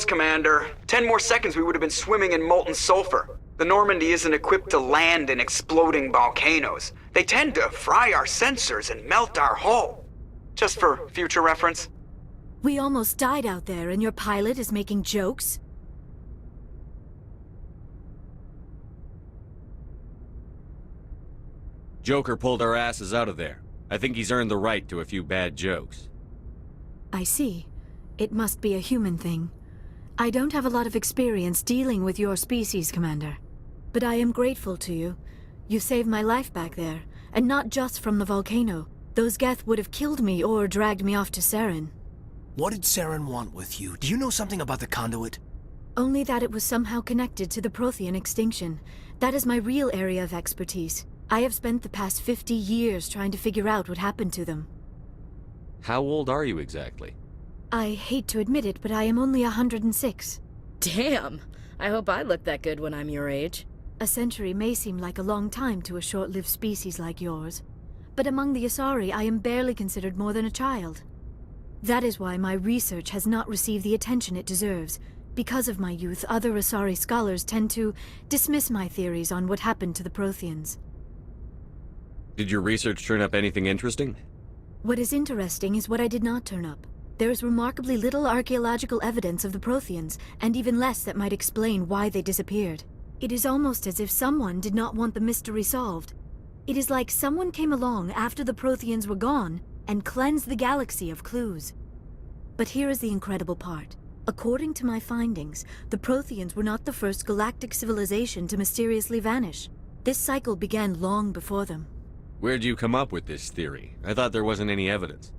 Commander. 10 more seconds we would have been swimming in molten sulfur. The Normandy isn't equipped to land in exploding volcanoes. They tend to fry our sensors and melt our hull. Just for future reference. We almost died out there and your pilot is making jokes? Joker pulled our asses out of there. I think he's earned the right to a few bad jokes. I see. It must be a human thing. I don't have a lot of experience dealing with your species, Commander. But I am grateful to you. You saved my life back there, and not just from the volcano. Those Geth would have killed me or dragged me off to Saren. What did Saren want with you? Do you know something about the conduit? Only that it was somehow connected to the Prothean extinction. That is my real area of expertise. I have spent the past 50 years trying to figure out what happened to them. How old are you exactly? I hate to admit it, but I am only 106. Damn! I hope I look that good when I'm your age. A century may seem like a long time to a short-lived species like yours. But among the Asari, I am barely considered more than a child. That is why my research has not received the attention it deserves. Because of my youth, other Asari scholars tend to dismiss my theories on what happened to the Protheans. Did your research turn up anything interesting? What is interesting is what I did not turn up. There is remarkably little archaeological evidence of the Protheans, and even less that might explain why they disappeared. It is almost as if someone did not want the mystery solved. It is like someone came along after the Protheans were gone and cleansed the galaxy of clues. But here is the incredible part. According to my findings, the Protheans were not the first galactic civilization to mysteriously vanish. This cycle began long before them. Where'd you come up with this theory? I thought there wasn't any evidence.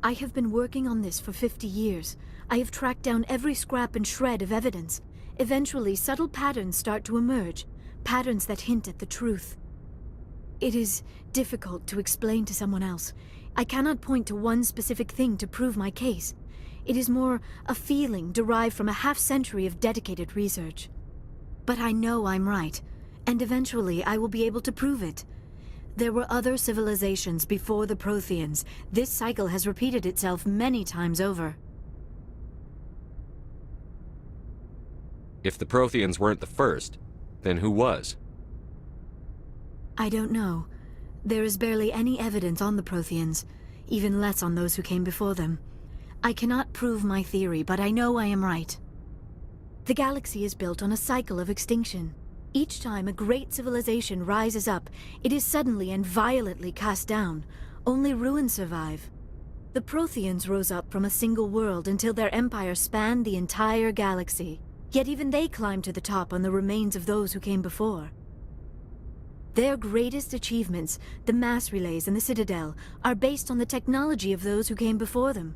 I have been working on this for 50 years. I have tracked down every scrap and shred of evidence. Eventually, subtle patterns start to emerge, patterns that hint at the truth. It is difficult to explain to someone else. I cannot point to one specific thing to prove my case. It is more a feeling derived from a half-century of dedicated research. But I know I'm right, and eventually I will be able to prove it. There were other civilizations before the Protheans. This cycle has repeated itself many times over. If the Protheans weren't the first, then who was? I don't know. There is barely any evidence on the Protheans, even less on those who came before them. I cannot prove my theory, but I know I am right. The galaxy is built on a cycle of extinction. Each time a great civilization rises up, it is suddenly and violently cast down. Only ruins survive. The Protheans rose up from a single world until their empire spanned the entire galaxy. Yet even they climbed to the top on the remains of those who came before. Their greatest achievements, the mass relays and the Citadel, are based on the technology of those who came before them.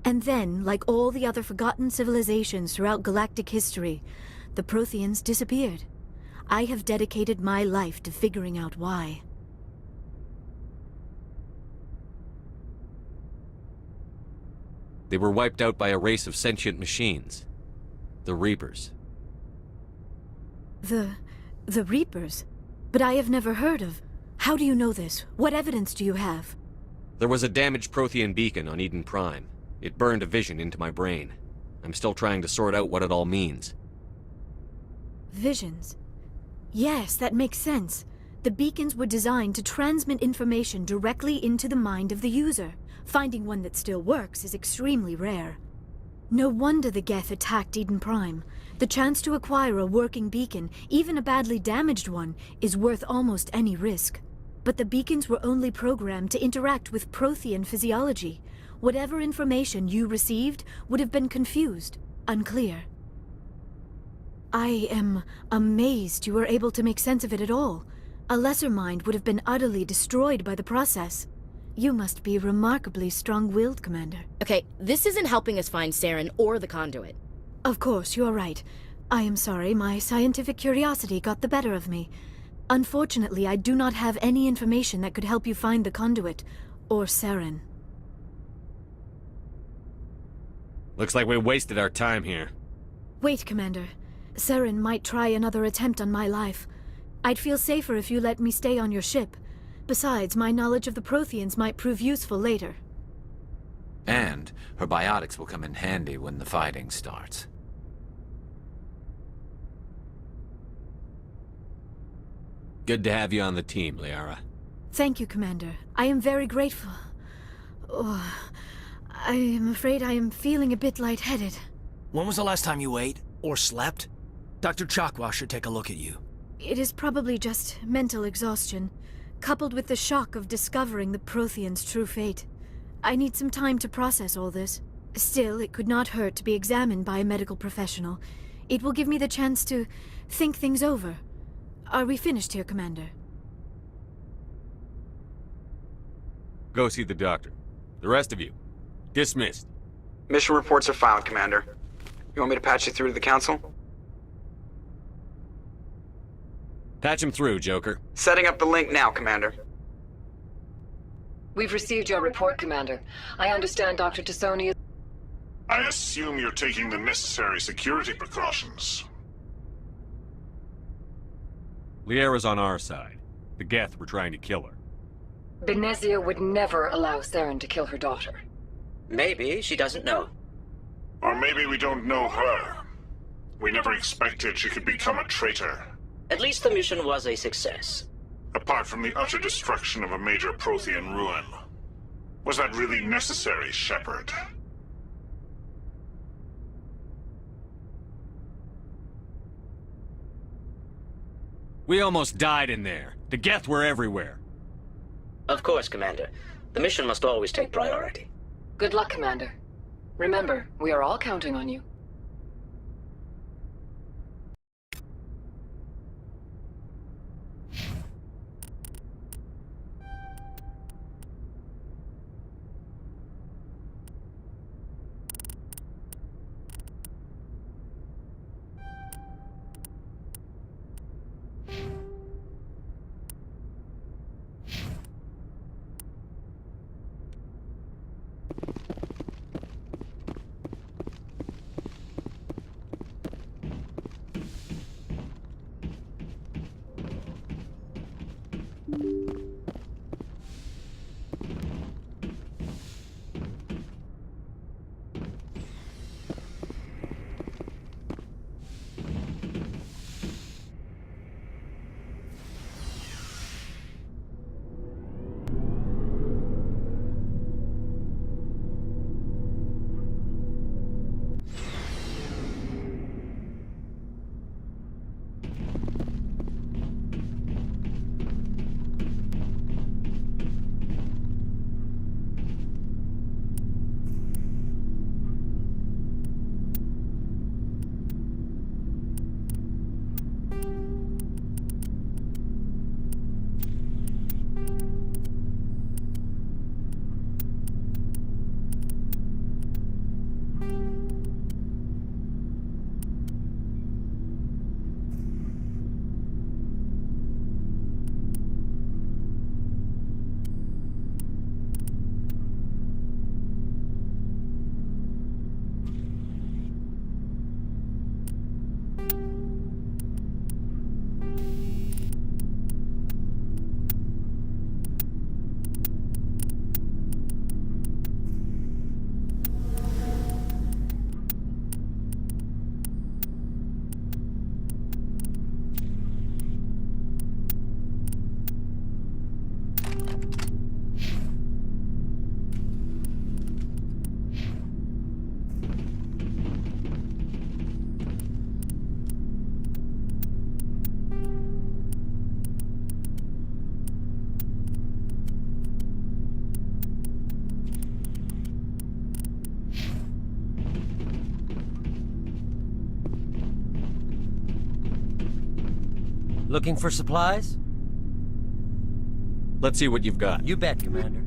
And then, like all the other forgotten civilizations throughout galactic history, the Protheans disappeared. I have dedicated my life to figuring out why. They were wiped out by a race of sentient machines. The Reapers. The Reapers? But I have never heard of. How do you know this? What evidence do you have? There was a damaged Prothean beacon on Eden Prime. It burned a vision into my brain. I'm still trying to sort out what it all means. Visions. Yes, that makes sense. The beacons were designed to transmit information directly into the mind of the user. Finding one that still works is extremely rare. No wonder the Geth attacked Eden Prime. The chance to acquire a working beacon, even a badly damaged one, is worth almost any risk. But the beacons were only programmed to interact with Prothean physiology. Whatever information you received would have been confused, unclear. I am amazed you were able to make sense of it at all. A lesser mind would have been utterly destroyed by the process. You must be remarkably strong-willed, Commander. Okay, this isn't helping us find Saren or the conduit. Of course, you are right. I am sorry, my scientific curiosity got the better of me. Unfortunately, I do not have any information that could help you find the conduit, or Saren. Looks like we wasted our time here. Wait, Commander. Saren might try another attempt on my life. I'd feel safer if you let me stay on your ship. Besides, my knowledge of the Protheans might prove useful later. And her biotics will come in handy when the fighting starts. Good to have you on the team, Liara. Thank you, Commander. I am very grateful. Oh, I am afraid I am feeling a bit lightheaded. When was the last time you ate? Or slept? Dr. Chakwa should take a look at you. It is probably just mental exhaustion, coupled with the shock of discovering the Protheans' true fate. I need some time to process all this. Still, it could not hurt to be examined by a medical professional. It will give me the chance to think things over. Are we finished here, Commander? Go see the doctor. The rest of you, dismissed. Mission reports are filed, Commander. You want me to patch you through to the Council? Patch him through, Joker. Setting up the link now, Commander. We've received your report, Commander. I understand Dr. Tassoni is... I assume you're taking the necessary security precautions. Liara's on our side. The Geth were trying to kill her. Benezia would never allow Saren to kill her daughter. Maybe she doesn't know. Or maybe we don't know her. We never expected she could become a traitor. At least the mission was a success. Apart from the utter destruction of a major Prothean ruin. Was that really necessary, Shepard? We almost died in there. The Geth were everywhere. Of course, Commander. The mission must always take priority. Good luck, Commander. Remember, we are all counting on you. Looking for supplies? Let's see what you've got. You bet, Commander.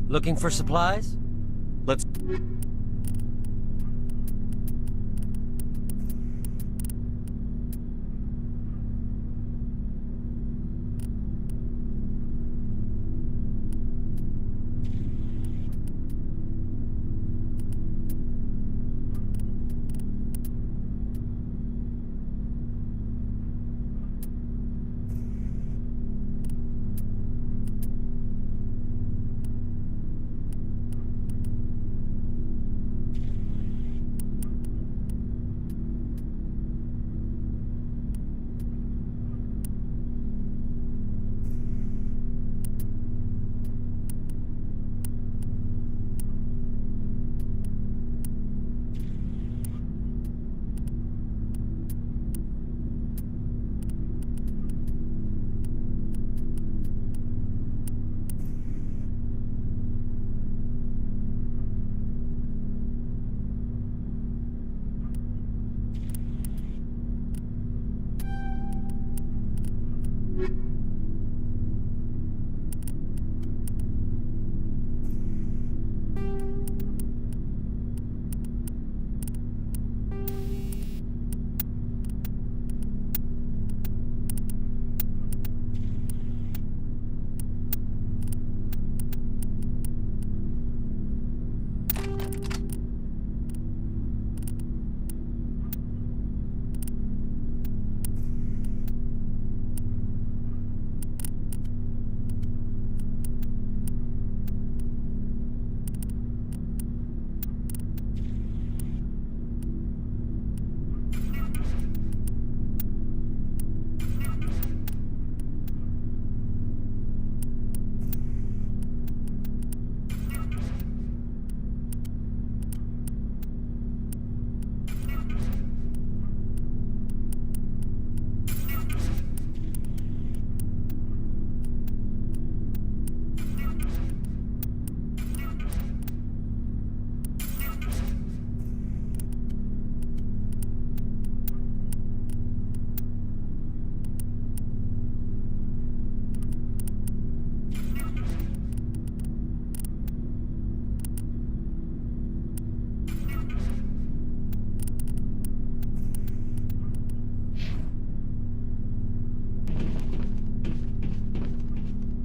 Looking for supplies? Let's...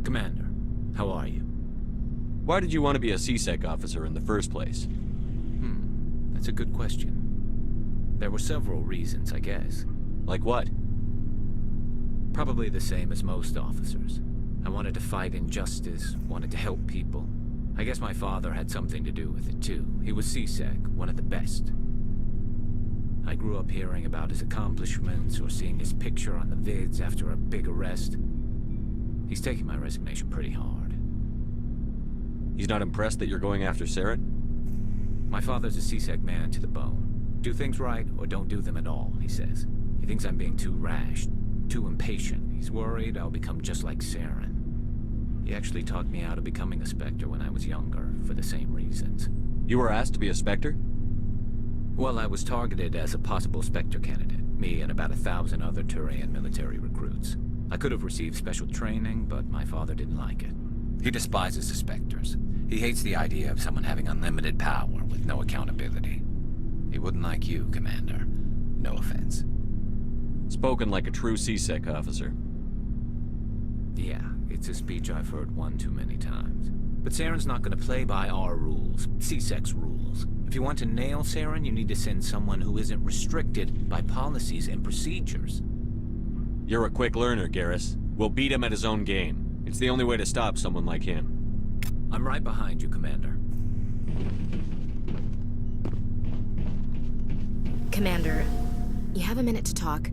Commander, how are you? Why did you want to be a C-Sec officer in the first place? That's a good question. There were several reasons, I guess. Like what? Probably the same as most officers. I wanted to fight injustice, wanted to help people. I guess my father had something to do with it too. He was C-Sec, one of the best. I grew up hearing about his accomplishments or seeing his picture on the vids after a big arrest. He's taking my resignation pretty hard. He's not impressed that you're going after Saren? My father's a C-Sec man to the bone. Do things right or don't do them at all, he says. He thinks I'm being too rash, too impatient. He's worried I'll become just like Saren. He actually talked me out of becoming a Spectre when I was younger, for the same reasons. You were asked to be a Spectre? Well, I was targeted as a possible Spectre candidate, me and about 1,000 other Turian military recruits. I could have received special training, but my father didn't like it. He despises the Spectres. He hates the idea of someone having unlimited power with no accountability. He wouldn't like you, Commander. No offense. Spoken like a true C-Sec officer. Yeah, it's a speech I've heard one too many times. But Saren's not gonna play by our rules, C-Sec's rules. If you want to nail Saren, you need to send someone who isn't restricted by policies and procedures. You're a quick learner, Garrus. We'll beat him at his own game. It's the only way to stop someone like him. I'm right behind you, Commander. Commander, you have a minute to talk?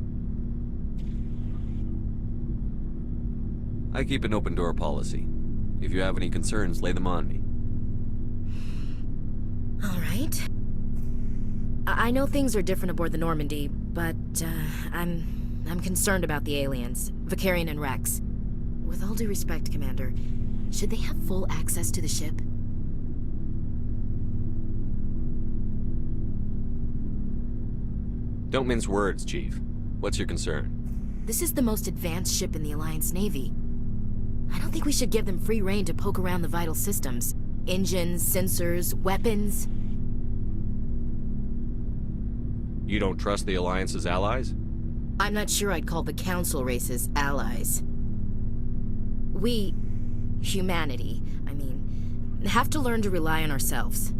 I keep an open door policy. If you have any concerns, lay them on me. All right. I know things are different aboard the Normandy, but I'm concerned about the aliens, Vicarian and Rex. With all due respect, Commander, should they have full access to the ship? Don't mince words, Chief. What's your concern? This is the most advanced ship in the Alliance Navy. I don't think we should give them free rein to poke around the vital systems. Engines, sensors, weapons. You don't trust the Alliance's allies? I'm not sure I'd call the Council races allies. We, humanity, I mean, have to learn to rely on ourselves.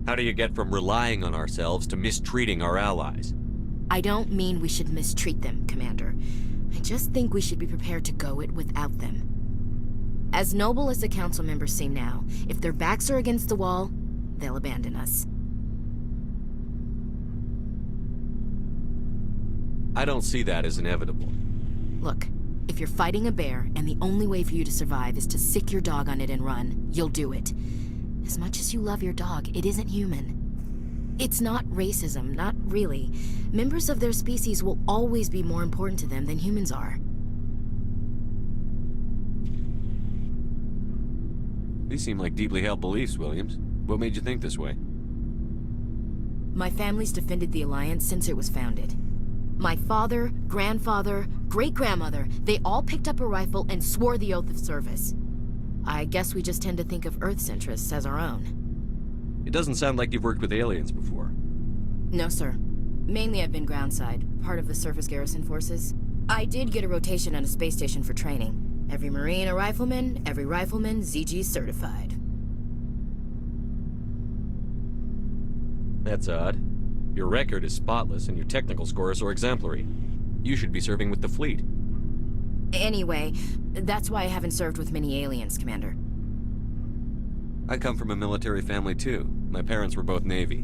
How do you get from relying on ourselves to mistreating our allies? I don't mean we should mistreat them, Commander. I just think we should be prepared to go it without them. As noble as the Council members seem now, if their backs are against the wall, they'll abandon us. I don't see that as inevitable. Look, if you're fighting a bear and the only way for you to survive is to sick your dog on it and run, you'll do it. As much as you love your dog, it isn't human. It's not racism, not really. Members of their species will always be more important to them than humans are. These seem like deeply held beliefs, Williams. What made you think this way? My family's defended the Alliance since it was founded. My father, grandfather, great-grandmother, they all picked up a rifle and swore the oath of service. I guess we just tend to think of Earth's interests as our own. It doesn't sound like you've worked with aliens before. No, sir. Mainly I've been groundside, part of the surface garrison forces. I did get a rotation on a space station for training. Every Marine a rifleman, every rifleman ZG certified. That's odd. Your record is spotless and your technical scores are exemplary. You should be serving with the fleet. Anyway, that's why I haven't served with many aliens, Commander. I come from a military family too. My parents were both Navy.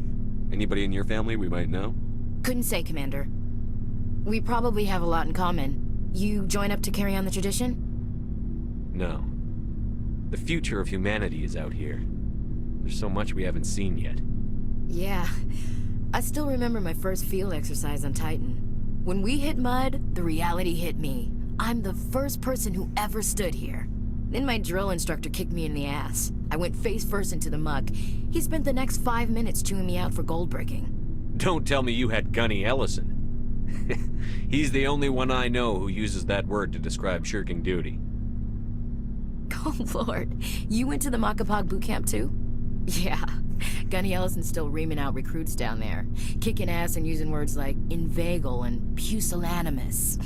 Anybody in your family we might know? Couldn't say, Commander. We probably have a lot in common. You join up to carry on the tradition? No. The future of humanity is out here. There's so much we haven't seen yet. Yeah. I still remember my first field exercise on Titan. When we hit mud, the reality hit me. I'm the first person who ever stood here. Then my drill instructor kicked me in the ass. I went face first into the muck. He spent the next 5 minutes chewing me out for gold breaking. Don't tell me you had Gunny Ellison. He's the only one I know who uses that word to describe shirking duty. Oh, Lord. You went to the Makapog boot camp, too? Yeah. Gunny Ellison's still reaming out recruits down there. Kicking ass and using words like inveigle and pusillanimous.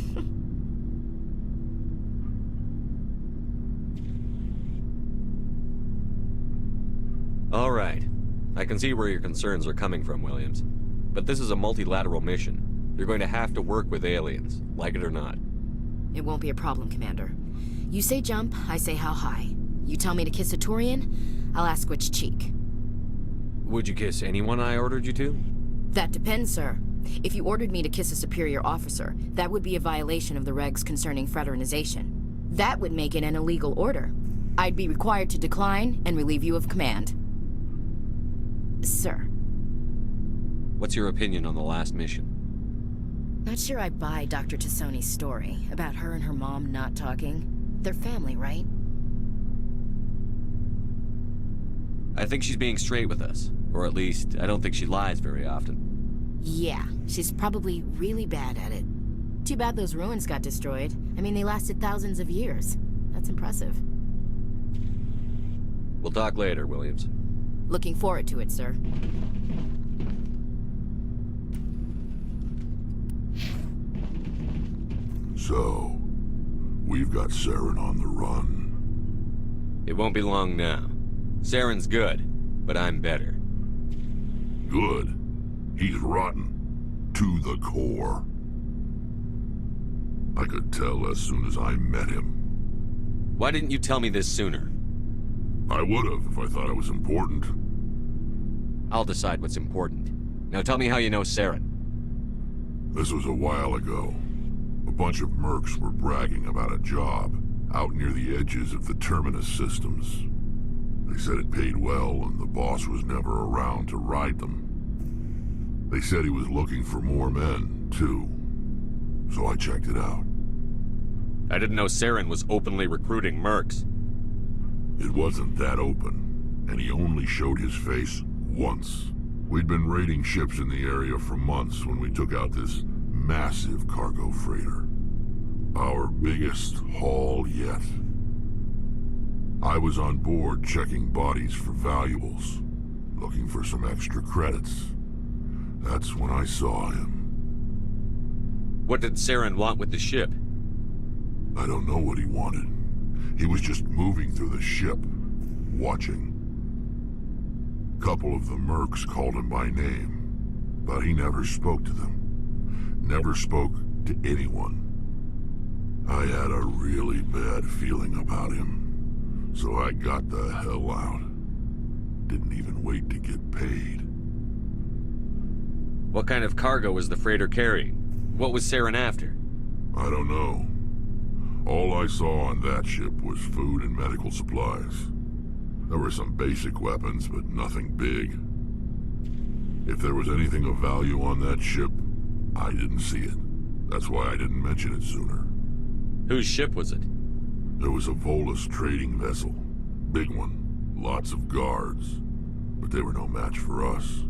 All right. I can see where your concerns are coming from, Williams. But this is a multilateral mission. You're going to have to work with aliens, like it or not. It won't be a problem, Commander. You say jump, I say how high. You tell me to kiss a Turian, I'll ask which cheek. Would you kiss anyone I ordered you to? That depends, sir. If you ordered me to kiss a superior officer, that would be a violation of the regs concerning fraternization. That would make it an illegal order. I'd be required to decline and relieve you of command. Sir. What's your opinion on the last mission? Not sure I buy Dr. Tassoni's story about her and her mom not talking. They're family, right? I think she's being straight with us. Or at least, I don't think she lies very often. Yeah, she's probably really bad at it. Too bad those ruins got destroyed. I mean, they lasted thousands of years. That's impressive. We'll talk later, Williams. Looking forward to it, sir. So, we've got Saren on the run. It won't be long now. Saren's good, but I'm better. Good. He's rotten. To the core. I could tell as soon as I met him. Why didn't you tell me this sooner? I would've if I thought it was important. I'll decide what's important. Now tell me how you know Saren. This was a while ago. A bunch of mercs were bragging about a job out near the edges of the Terminus systems. They said it paid well and the boss was never around to ride them. They said he was looking for more men, too. So I checked it out. I didn't know Saren was openly recruiting mercs. It wasn't that open, and he only showed his face once. We'd been raiding ships in the area for months when we took out this massive cargo freighter. Our biggest haul yet. I was on board checking bodies for valuables, looking for some extra credits. That's when I saw him. What did Saren want with the ship? I don't know what he wanted. He was just moving through the ship, watching. Couple of the mercs called him by name, but he never spoke to them. Never spoke to anyone. I had a really bad feeling about him, so I got the hell out. Didn't even wait to get paid. What kind of cargo was the freighter carrying? What was Saren after? I don't know. All I saw on that ship was food and medical supplies. There were some basic weapons, but nothing big. If there was anything of value on that ship, I didn't see it. That's why I didn't mention it sooner. Whose ship was it? There was a Volus trading vessel. Big one. Lots of guards. But they were no match for us.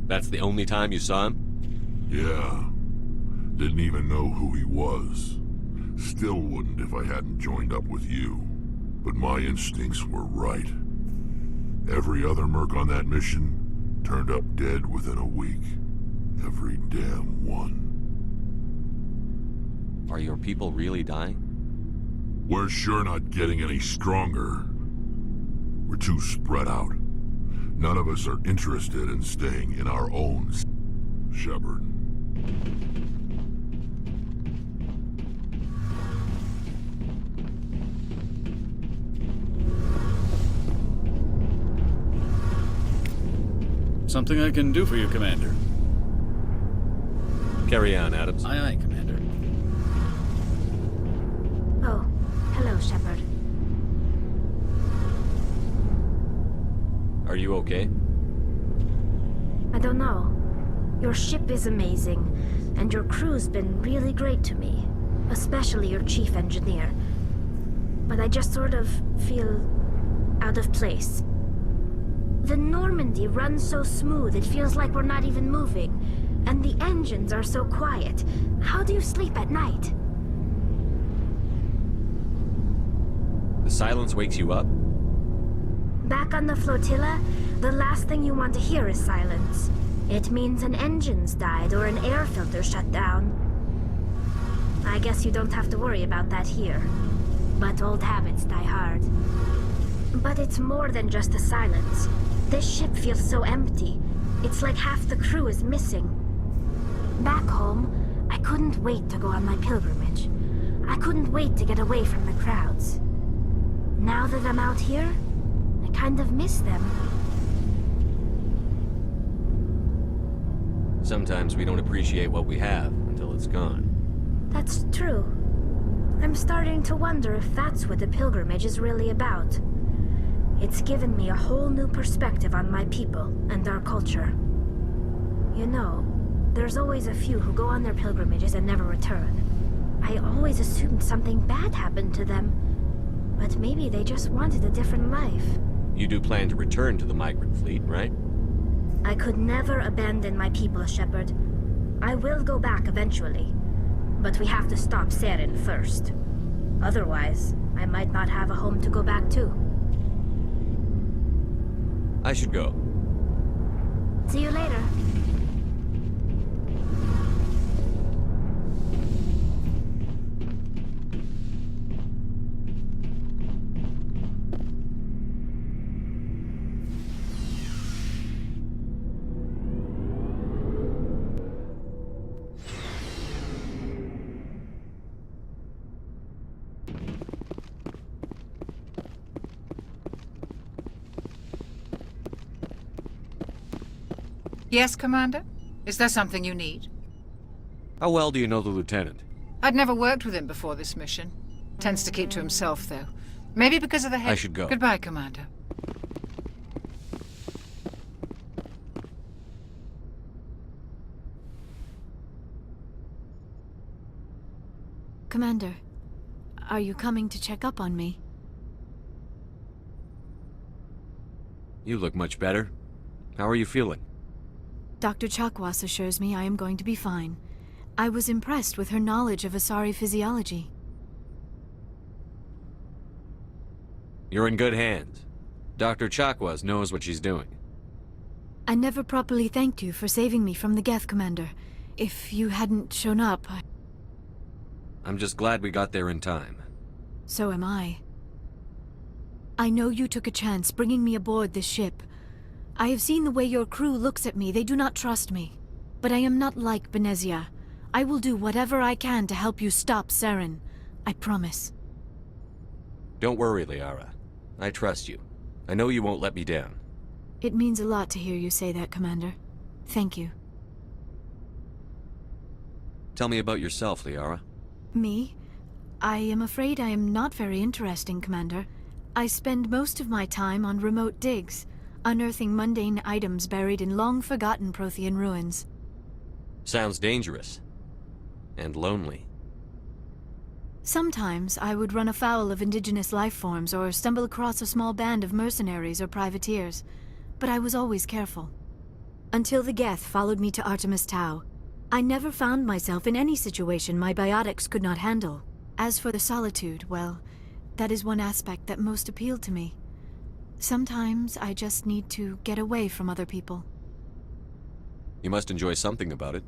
That's the only time you saw him? Yeah. Didn't even know who he was. Still wouldn't if I hadn't joined up with you. But my instincts were right. Every other merc on that mission turned up dead within a week. Every damn one. Are your people really dying? We're sure not getting any stronger. We're too spread out. None of us are interested in staying in our own Shepard. Something I can do for you, Commander. Carry on, Adams. Aye, aye, Commander. Oh, hello, Shepard. Are you okay? I don't know. Your ship is amazing, and your crew's been really great to me. Especially your chief engineer. But I just sort of feel out of place. The Normandy runs so smooth it feels like we're not even moving. And the engines are so quiet. How do you sleep at night? The silence wakes you up? Back on the flotilla, the last thing you want to hear is silence. It means an engine's died or an air filter shut down. I guess you don't have to worry about that here. But old habits die hard. But it's more than just the silence. This ship feels so empty. It's like half the crew is missing. Back home, I couldn't wait to go on my pilgrimage. I couldn't wait to get away from the crowds. Now that I'm out here, I kind of miss them. Sometimes we don't appreciate what we have until it's gone. That's true. I'm starting to wonder if that's what the pilgrimage is really about. It's given me a whole new perspective on my people and our culture. You know, there's always a few who go on their pilgrimages and never return. I always assumed something bad happened to them. But maybe they just wanted a different life. You do plan to return to the migrant fleet, right? I could never abandon my people, Shepard. I will go back eventually. But we have to stop Saren first. Otherwise, I might not have a home to go back to. I should go. See you later. Yes, Commander? Is there something you need? How well do you know the lieutenant? I'd never worked with him before this mission. Tends to keep to himself, though. Maybe because of the head. I should go. Goodbye, Commander. Commander, are you coming to check up on me? You look much better. How are you feeling? Dr. Chakwas assures me I am going to be fine. I was impressed with her knowledge of Asari physiology. You're in good hands. Dr. Chakwas knows what she's doing. I never properly thanked you for saving me from the Geth, Commander. If you hadn't shown up, I'm just glad we got there in time. So am I. I know you took a chance bringing me aboard this ship. I have seen the way your crew looks at me. They do not trust me. But I am not like Benezia. I will do whatever I can to help you stop Saren. I promise. Don't worry, Liara. I trust you. I know you won't let me down. It means a lot to hear you say that, Commander. Thank you. Tell me about yourself, Liara. Me? I am afraid I am not very interesting, Commander. I spend most of my time on remote digs, unearthing mundane items buried in long-forgotten Prothean ruins. Sounds dangerous. And lonely. Sometimes I would run afoul of indigenous life forms or stumble across a small band of mercenaries or privateers, but I was always careful. Until the Geth followed me to Artemis Tau, I never found myself in any situation my biotics could not handle. As for the solitude, well, that is one aspect that most appealed to me. Sometimes I just need to get away from other people. You must enjoy something about it.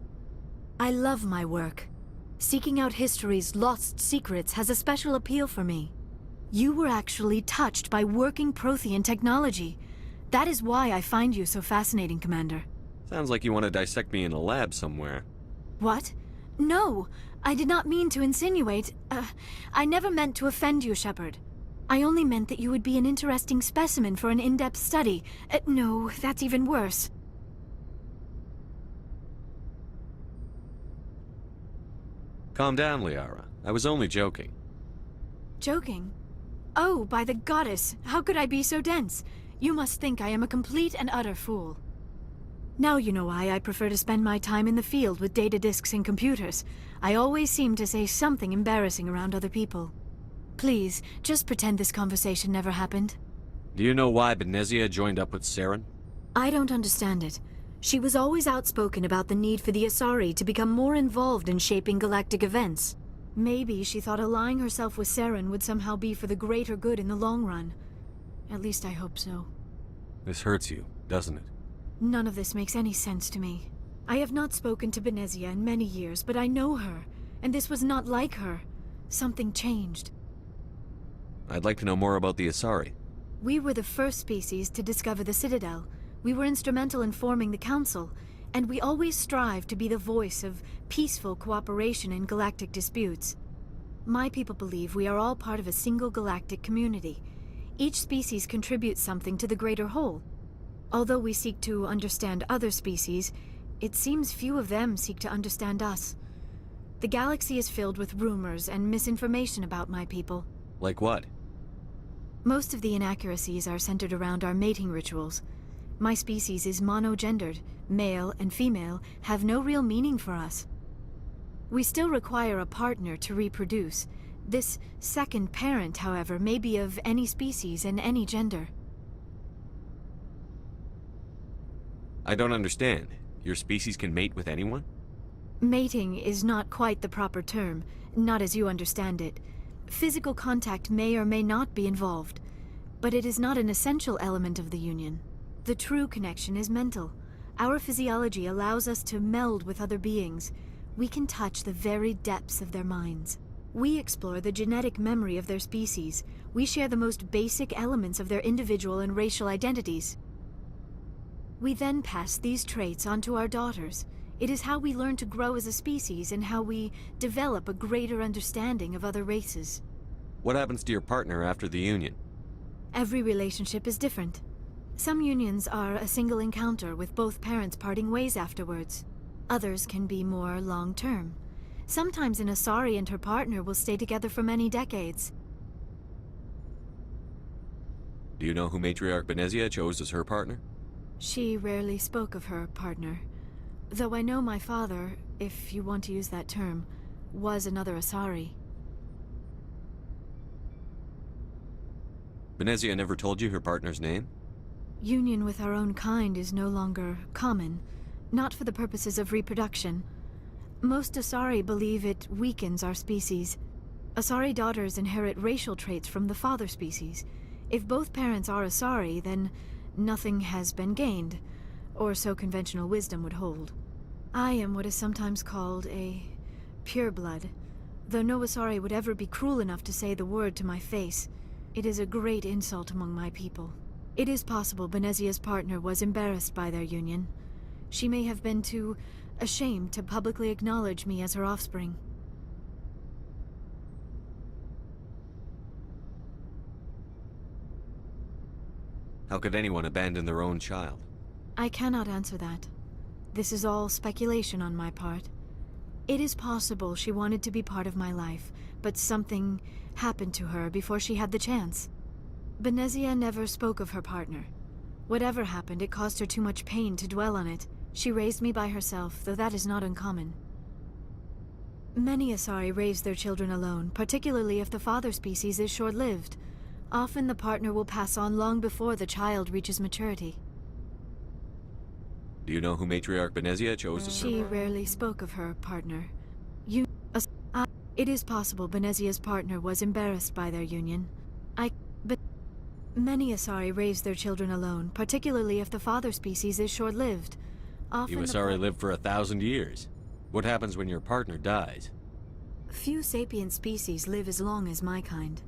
I love my work. Seeking out history's lost secrets has a special appeal for me. You were actually touched by working Prothean technology. That is why I find you so fascinating, Commander. Sounds like you want to dissect me in a lab somewhere. What? No, I did not mean to insinuate. I never meant to offend you, Shepard. I only meant that you would be an interesting specimen for an in-depth study. No, that's even worse. Calm down, Liara. I was only joking. Joking? Oh, by the goddess, how could I be so dense? You must think I am a complete and utter fool. Now you know why I prefer to spend my time in the field with data disks and computers. I always seem to say something embarrassing around other people. Please, just pretend this conversation never happened. Do you know why Benezia joined up with Saren? I don't understand it. She was always outspoken about the need for the Asari to become more involved in shaping galactic events. Maybe she thought allying herself with Saren would somehow be for the greater good in the long run. At least I hope so. This hurts you, doesn't it? None of this makes any sense to me. I have not spoken to Benezia in many years, but I know her, and this was not like her. Something changed. I'd like to know more about the Asari. We were the first species to discover the Citadel. We were instrumental in forming the Council, and we always strive to be the voice of peaceful cooperation in galactic disputes. My people believe we are all part of a single galactic community. Each species contributes something to the greater whole. Although we seek to understand other species, it seems few of them seek to understand us. The galaxy is filled with rumors and misinformation about my people. Like what? Most of the inaccuracies are centered around our mating rituals. My species is monogendered. Male and female have no real meaning for us. We still require a partner to reproduce. This second parent, however, may be of any species and any gender. I don't understand. Your species can mate with anyone? Mating is not quite the proper term, not as you understand it. Physical contact may or may not be involved, but it is not an essential element of the union. The true connection is mental. Our physiology allows us to meld with other beings. We can touch the very depths of their minds. We explore the genetic memory of their species. We share the most basic elements of their individual and racial identities. We then pass these traits on to our daughters. It is how we learn to grow as a species and how we develop a greater understanding of other races. What happens to your partner after the union? Every relationship is different. Some unions are a single encounter with both parents parting ways afterwards. Others can be more long-term. Sometimes an Asari and her partner will stay together for many decades. Do you know who Matriarch Benezia chose as her partner? She rarely spoke of her partner. Though I know my father, if you want to use that term, was another Asari. Benezia never told you her partner's name? Union with our own kind is no longer common, not for the purposes of reproduction. Most Asari believe it weakens our species. Asari daughters inherit racial traits from the father species. If both parents are Asari, then nothing has been gained, or so conventional wisdom would hold. I am what is sometimes called a pureblood, though no Asari would ever be cruel enough to say the word to my face. It is a great insult among my people. It is possible Benezia's partner was embarrassed by their union. She may have been too ashamed to publicly acknowledge me as her offspring. How could anyone abandon their own child? I cannot answer that. This is all speculation on my part. It is possible she wanted to be part of my life, but something happened to her before she had the chance. Benezia never spoke of her partner. Whatever happened, it caused her too much pain to dwell on it. She raised me by herself, though that is not uncommon. Many Asari raise their children alone, particularly if the father species is short-lived. Often the partner will pass on long before the child reaches maturity. Do you know who Matriarch Benezia chose to serve? She rarely spoke of her partner. It is possible Benezia's partner was embarrassed by their union. But many Asari raise their children alone, particularly if the father species is short-lived. You Asari live for 1,000 years. What happens when your partner dies? Few sapient species live as long as my kind.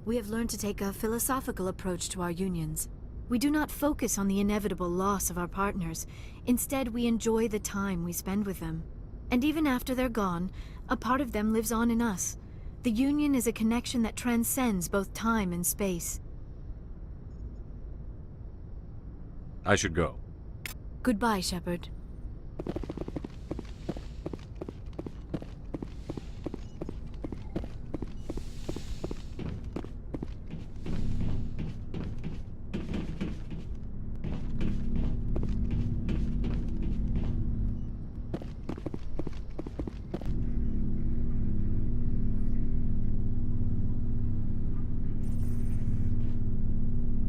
We have learned to take a philosophical approach to our unions. We do not focus on the inevitable loss of our partners. Instead, we enjoy the time we spend with them. And even after they're gone, a part of them lives on in us. The union is a connection that transcends both time and space. I should go. Goodbye, Shepard.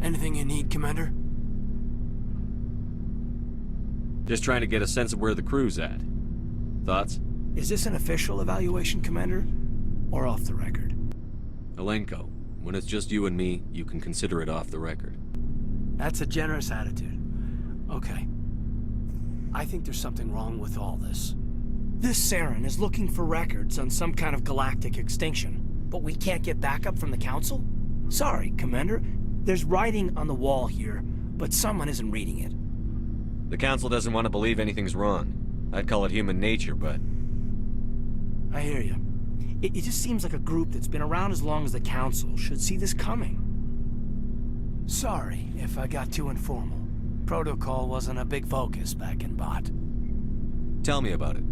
Anything you need, Commander? Just trying to get a sense of where the crew's at. Thoughts? Is this an official evaluation, Commander? Or off the record? Alenko, when it's just you and me, you can consider it off the record. That's a generous attitude. Okay. I think there's something wrong with all this. This Saren is looking for records on some kind of galactic extinction, but we can't get backup from the Council? Sorry, Commander. There's writing on the wall here, but someone isn't reading it. The Council doesn't want to believe anything's wrong. I'd call it human nature, but... I hear you. It just seems like a group that's been around as long as the Council should see this coming. Sorry if I got too informal. Protocol wasn't a big focus back in Bot. Tell me about it.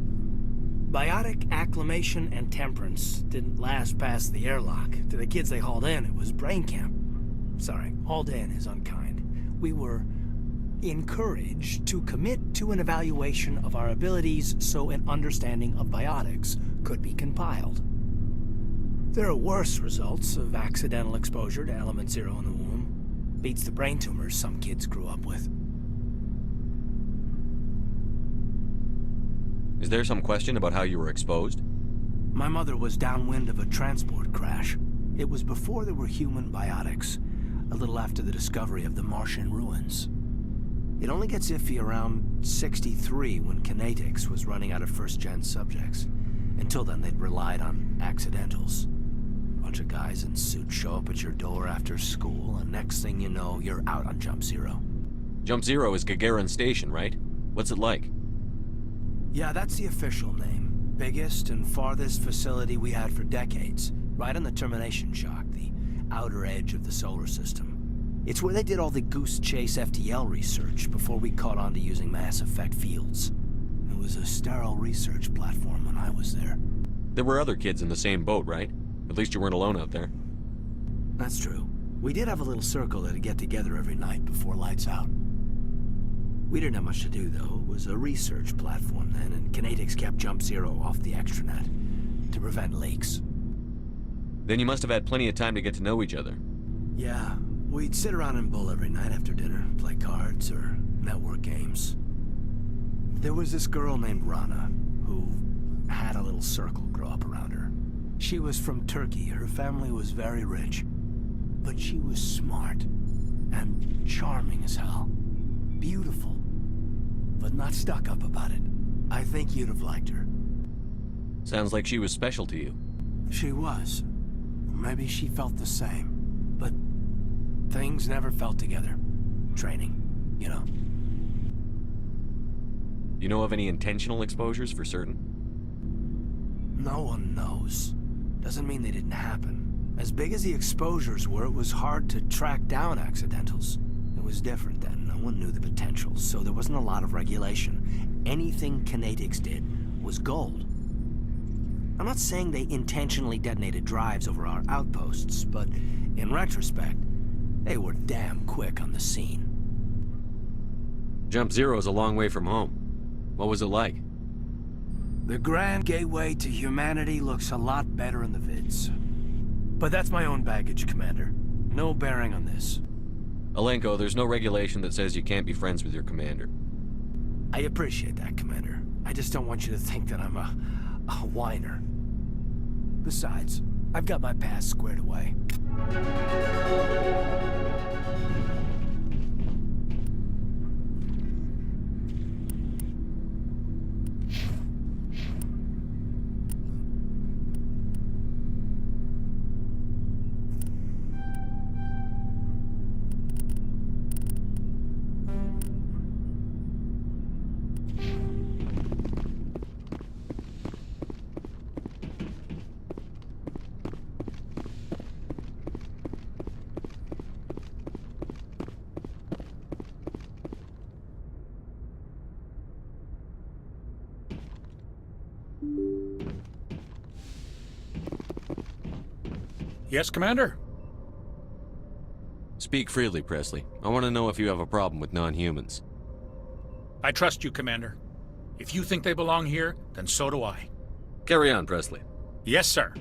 Biotic acclimation and temperance didn't last past the airlock. To the kids they hauled in, it was brain camp. Sorry, hauled in is unkind. We were encouraged to commit to an evaluation of our abilities so an understanding of biotics could be compiled. There are worse results of accidental exposure to element 0 in the womb. Beats the brain tumors some kids grew up with. Is there some question about how you were exposed? My mother was downwind of a transport crash. It was before there were human biotics, a little after the discovery of the Martian ruins. It only gets iffy around 63 when kinetics was running out of first-gen subjects. Until then, they'd relied on accidentals. Bunch of guys in suits show up at your door after school, and next thing you know, you're out on Jump Zero. Jump Zero is Gagarin Station, right? What's it like? Yeah, that's the official name. Biggest and farthest facility we had for decades. Right on the termination shock, the outer edge of the solar system. It's where they did all the Goose Chase FTL research before we caught on to using mass effect fields. It was a sterile research platform when I was there. There were other kids in the same boat, right? At least you weren't alone out there. That's true. We did have a little circle that'd get together every night before lights out. We didn't have much to do, though. It was a research platform then, and kinetics kept Jump Zero off the extranet to prevent leaks. Then you must have had plenty of time to get to know each other. Yeah. We'd sit around and bull every night after dinner, play cards or network games. There was this girl named Rana, who had a little circle grow up around her. She was from Turkey. Her family was very rich. but she was smart and charming as hell. Beautiful, but not stuck up about it. I think you'd have liked her. Sounds like she was special to you. She was. Maybe she felt the same. But things never felt together. Training, you know. You know of any intentional exposures for certain? No one knows. Doesn't mean they didn't happen. As big as the exposures were, it was hard to track down accidentals. It was different then. No one knew the potential, so there wasn't a lot of regulation. Anything kinetics did was gold. I'm not saying they intentionally detonated drives over our outposts, but in retrospect, they were damn quick on the scene. Jump Zero's a long way from home. What was it like? The grand gateway to humanity looks a lot better in the vids. But that's my own baggage, Commander. No bearing on this. Alenko, there's no regulation that says you can't be friends with your commander. I appreciate that, Commander. I just don't want you to think that I'm a whiner. Besides, I've got my past squared away. Yes, Commander? Speak freely, Presley. I want to know if you have a problem with non-humans. I trust you, Commander. If you think they belong here, then so do I. Carry on, Presley. Yes, sir.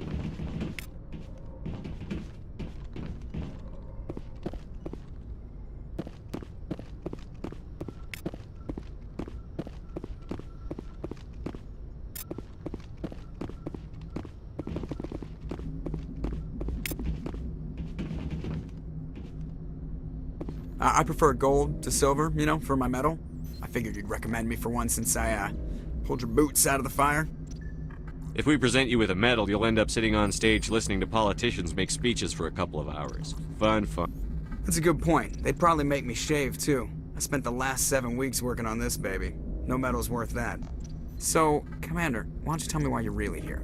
I prefer gold to silver, you know, for my medal. I figured you'd recommend me for one since I, pulled your boots out of the fire. If we present you with a medal, you'll end up sitting on stage listening to politicians make speeches for a couple of hours. Fun. That's a good point. They'd probably make me shave, too. I spent the last 7 weeks working on this baby. No medal's worth that. So, Commander, why don't you tell me why you're really here?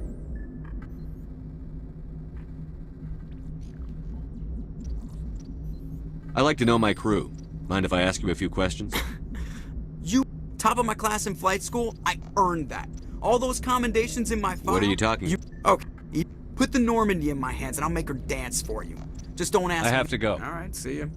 I like to know my crew. Mind if I ask you a few questions? You, top of my class in flight school, I earned that. All those commendations in my file. What are you talking? Okay, put the Normandy in my hands and I'll make her dance for you. Just don't ask me. I have to go. All right, see you.